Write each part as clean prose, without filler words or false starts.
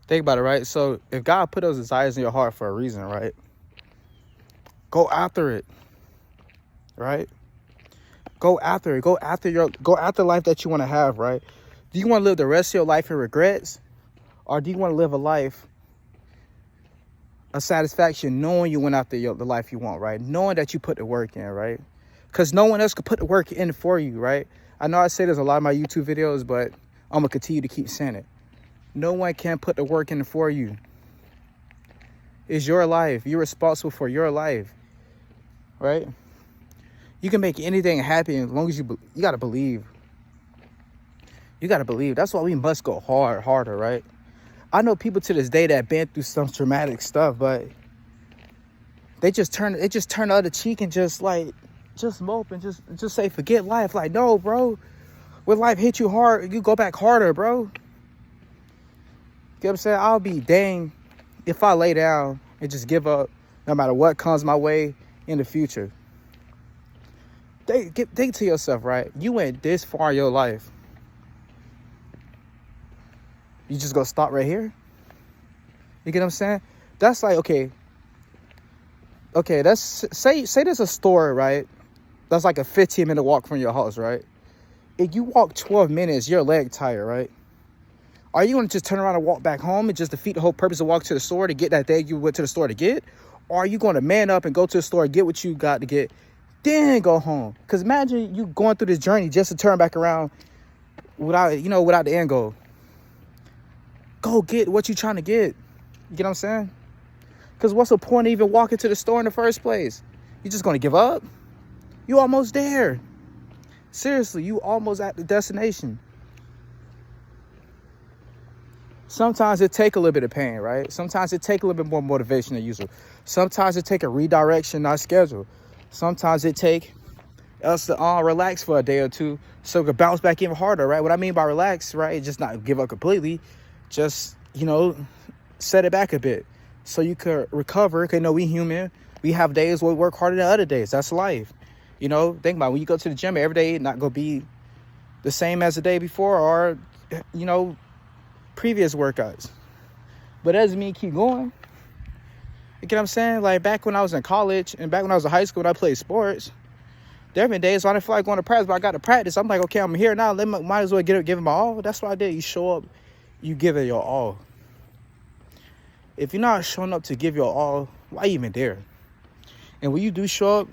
Think about it, right? So if God put those desires in your heart for a reason, right? Go after it, right? Go after it. Go after the life that you want to have, right? Do you want to live the rest of your life in regrets? Or do you want to live a life of satisfaction knowing you went after the life you want, right? Knowing that you put the work in, right? Because no one else could put the work in for you, right? I know I say there's a lot of my YouTube videos, but I'm going to continue to keep saying it. No one can put the work in for you. It's your life. You're responsible for your life, right? You can make anything happen as long as you got to believe. You got to believe. That's why we must go harder, right? I know people to this day that been through some traumatic stuff, but they just turn the other cheek and just mope and just say forget life. Like, no, bro. When life hit you hard, you go back harder, bro. You know what I'm saying? I'll be dang if I lay down and just give up no matter what comes my way in the future. Think to yourself, right? You went this far in your life. You just gonna stop right here? You get what I'm saying? That's like, okay, that's say there's a store, right? That's like a 15-minute walk from your house, right? If you walk 12 minutes, your leg tired, right? Are you going to just turn around and walk back home and just defeat the whole purpose of walking to the store to get that thing you went to the store to get? Or are you going to man up and go to the store and get what you got to get, then go home? Because imagine you going through this journey just to turn back around without the end goal. Go get what you're trying to get. You get what I'm saying? Because what's the point of even walking to the store in the first place? You just going to give up? You almost there. Seriously, you almost at the destination. Sometimes it take a little bit of pain, right? Sometimes it take a little bit more motivation than usual. Sometimes it take a redirection in our schedule. Sometimes it take us to relax for a day or two so we can bounce back even harder, right? What I mean by relax, right? Just not give up completely. Just, set it back a bit so you could recover. Because, we human. We have days where we work harder than other days. That's life. Think about it. When you go to the gym every day, not going to be the same as the day before or, previous workouts. But that doesn't mean keep going. You get what I'm saying? Like back when I was in college and back when I was in high school when I played sports, there have been days when I didn't feel like going to practice, but I got to practice. I'm like, okay, I'm here now. Might as well give it my all. That's what I did. You show up, you give it your all. If you're not showing up to give your all, why even there? And when you do show up,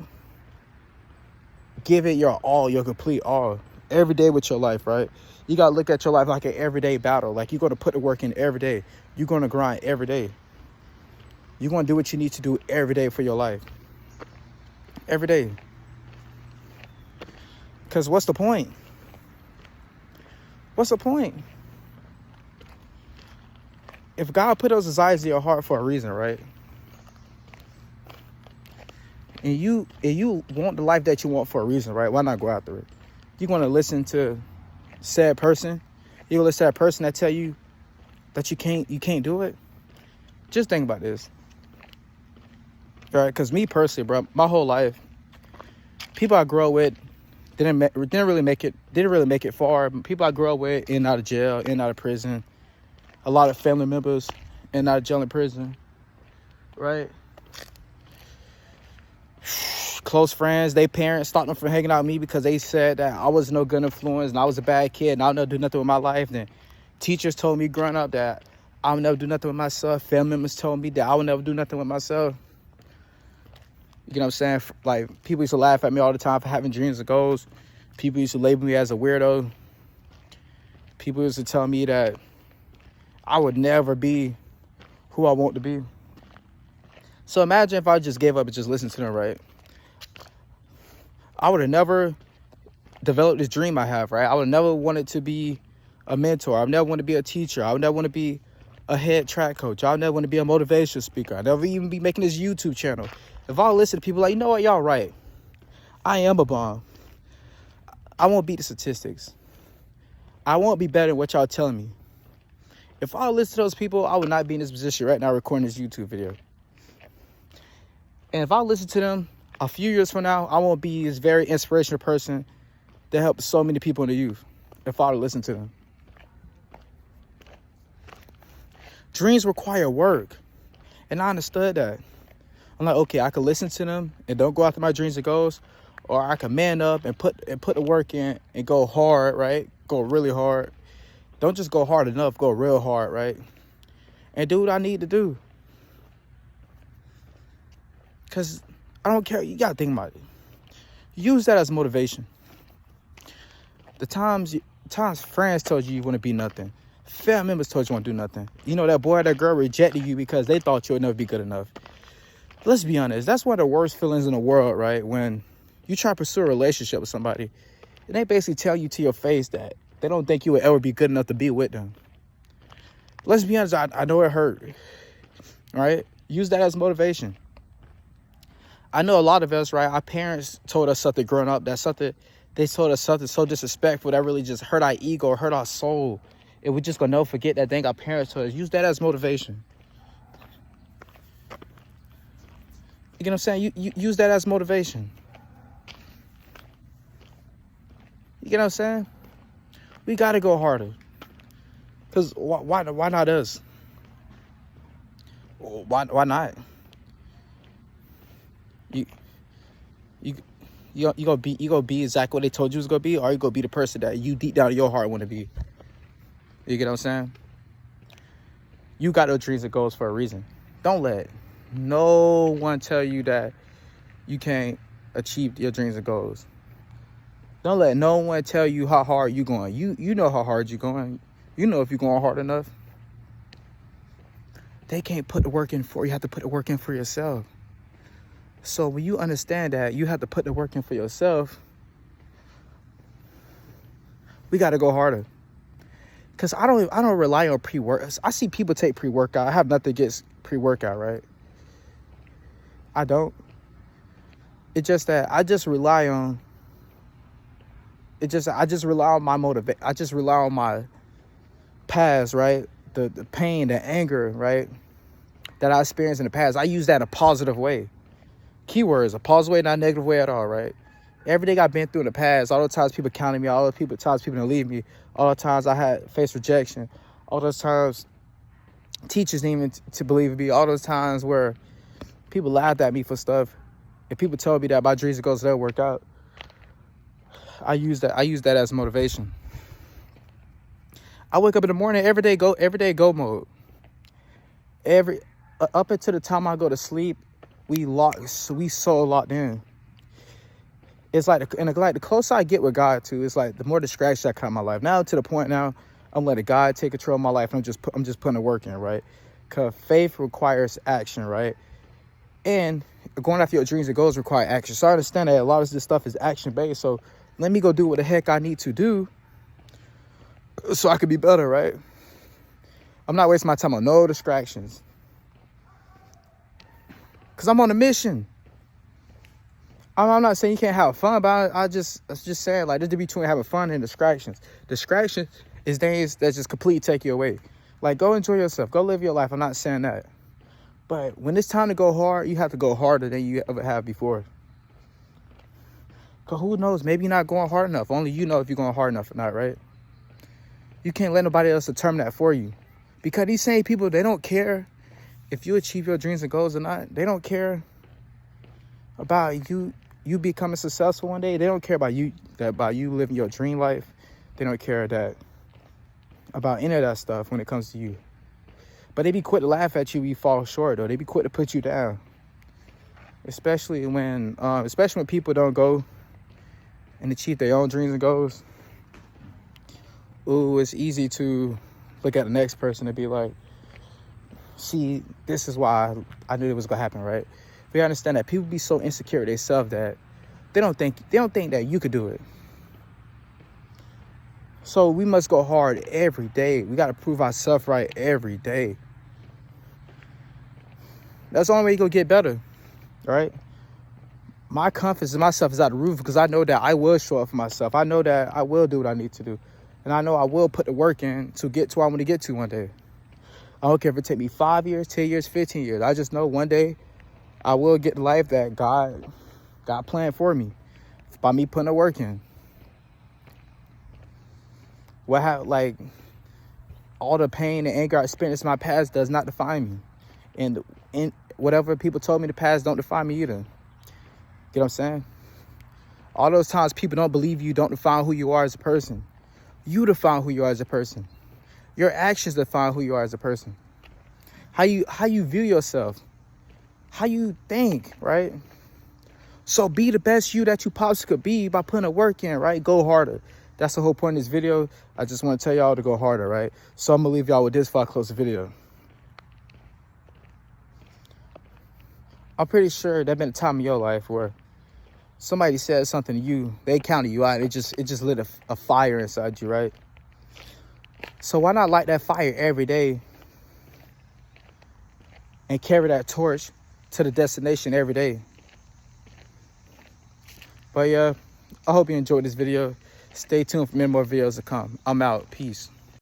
give it your all, your complete all. Every day with your life, right? You got to look at your life like an everyday battle. Like you're going to put the work in every day. You're going to grind every day. You're going to do what you need to do every day for your life. Every day. Because what's the point? What's the point? If God put those desires in your heart for a reason, right? And you want the life that you want for a reason, right? Why not go after it? You're going to listen to sad person. You're going to listen to that person that tell you that you can't do it. Just think about this. Right? Because me personally, bro, my whole life, people I grew up with didn't really make it far. People I grew up with in and out of jail, in and out of prison. A lot of family members in and out of jail and prison. Right? Close friends, they parents stopped them from hanging out with me because they said that I was no good influence and I was a bad kid and I'll never do nothing with my life. Then teachers told me growing up that I would never do nothing with myself. Family members told me that I would never do nothing with myself. You know what I'm saying? Like, people used to laugh at me all the time for having dreams and goals. People used to label me as a weirdo. People used to tell me that I would never be who I want to be. So imagine if I just gave up and just listened to them, right? I would have never developed this dream I have, right? I would have never wanted to be a mentor. I would never want to be a teacher. I would never want to be a head track coach. I would never want to be a motivational speaker. I'd never even be making this YouTube channel. If I listen to people like, you know what, y'all right. I am a bomb. I won't beat the statistics. I won't be better than what y'all telling me. If I listen to those people, I would not be in this position right now recording this YouTube video. And if I listen to them a few years from now, I won't be this very inspirational person that helped so many people in the youth if I listen to them. Dreams require work. And I understood that. I'm like, okay, I could listen to them and don't go after my dreams and goals, or I can man up and put the work in and go hard, right? Go really hard. Don't just go hard enough, go real hard, right? And do what I need to do. Because I don't care. You got to think about it. Use that as motivation. The times friends told you want to be nothing. Family members told you want to do nothing. You know, that boy or that girl rejected you because they thought you would never be good enough. Let's be honest. That's one of the worst feelings in the world, right? When you try to pursue a relationship with somebody, and they basically tell you to your face that they don't think you would ever be good enough to be with them. Let's be honest. I know it hurt, right? Use that as motivation. I know a lot of us, right? Our parents told us something growing up. That something, they told us something so disrespectful that really just hurt our ego, hurt our soul. And we're just going to never forget that thing our parents told us. Use that as motivation. You get what I'm saying? You use that as motivation. You get what I'm saying? We got to go harder. Because why not us? Why not? You gonna be exactly what they told you was gonna be, or you gonna be the person that you deep down in your heart want to be? You get what I'm saying? You got those dreams and goals for a reason. Don't let no one tell you that you can't achieve your dreams and goals. Don't let no one tell you how hard you going. You know how hard you're going. You know if you're going hard enough. They can't put the work in for you. You have to put the work in for yourself. So when you understand that you have to put the work in for yourself, we got to go harder. Because I don't rely on pre-work. I see people take pre-workout. I have nothing against pre-workout, right? I don't. It's just that I just rely on my motivation. I just rely on my past, right? The pain, the anger, right? That I experienced in the past. I use that in a positive way. Keywords, a positive way, not a negative way at all, right? Everything I've been through in the past, all the times people counted me, all the times people didn't leave me, all the times I had faced rejection, all those times teachers didn't even to believe in me, all those times where people laughed at me for stuff, and people told me that my dreams and goals don't work out. I use that as motivation. I wake up in the morning, every day go mode. Up until the time I go to sleep, we so locked in. It's like the closer I get with God too, it's like the more distractions I come in my life. Now to the point now, I'm letting God take control of my life. And I'm just putting the work in, right? Because faith requires action, right? And going after your dreams and goals require action. So I understand that a lot of this stuff is action based. So let me go do what the heck I need to do so I can be better, right? I'm not wasting my time on no distractions. Because I'm on a mission. I'm not saying you can't have fun, but I was just saying, like, there's a between having fun and distractions. Distraction is things that just completely take you away. Like, go enjoy yourself. Go live your life. I'm not saying that. But when it's time to go hard, you have to go harder than you ever have before. Because who knows? Maybe you're not going hard enough. Only you know if you're going hard enough or not, right? You can't let nobody else determine that for you. Because these same people, they don't care if you achieve your dreams and goals or not. They don't care about you becoming successful one day. They don't care about you living your dream life. They don't care about any of that stuff when it comes to you. But they be quick to laugh at you when you fall short, or they be quick to put you down. Especially when people don't go and achieve their own dreams and goals. Ooh, it's easy to look at the next person and be like, see, this is why I knew it was gonna happen, right? We understand that people be so insecure of themselves that they don't think that you could do it. So we must go hard every day. We gotta prove ourselves right every day. That's the only way you gonna get better, right? My confidence in myself is out the roof because I know that I will show up for myself. I know that I will do what I need to do. And I know I will put the work in to get to where I want to get to one day. I don't care if it take me 5 years, 10 years, 15 years. I just know one day I will get the life that God planned for me by me putting the work in. all the pain and anger I experienced in my past does not define me. And whatever people told me in the past don't define me either. Get what I'm saying? All those times people don't believe you don't define who you are as a person. You define who you are as a person. Your actions define who you are as a person. How you view yourself. How you think, right? So be the best you that you possibly could be by putting the work in, right? Go harder. That's the whole point of this video. I just want to tell y'all to go harder, right? So I'm going to leave y'all with this before I close the video. I'm pretty sure there's been a time in your life where somebody said something to you, they counted you out, it just lit a fire inside you, right? So why not light that fire every day and carry that torch to the destination every day? But yeah, I hope you enjoyed this video. Stay tuned for many more videos to come. I'm out. Peace.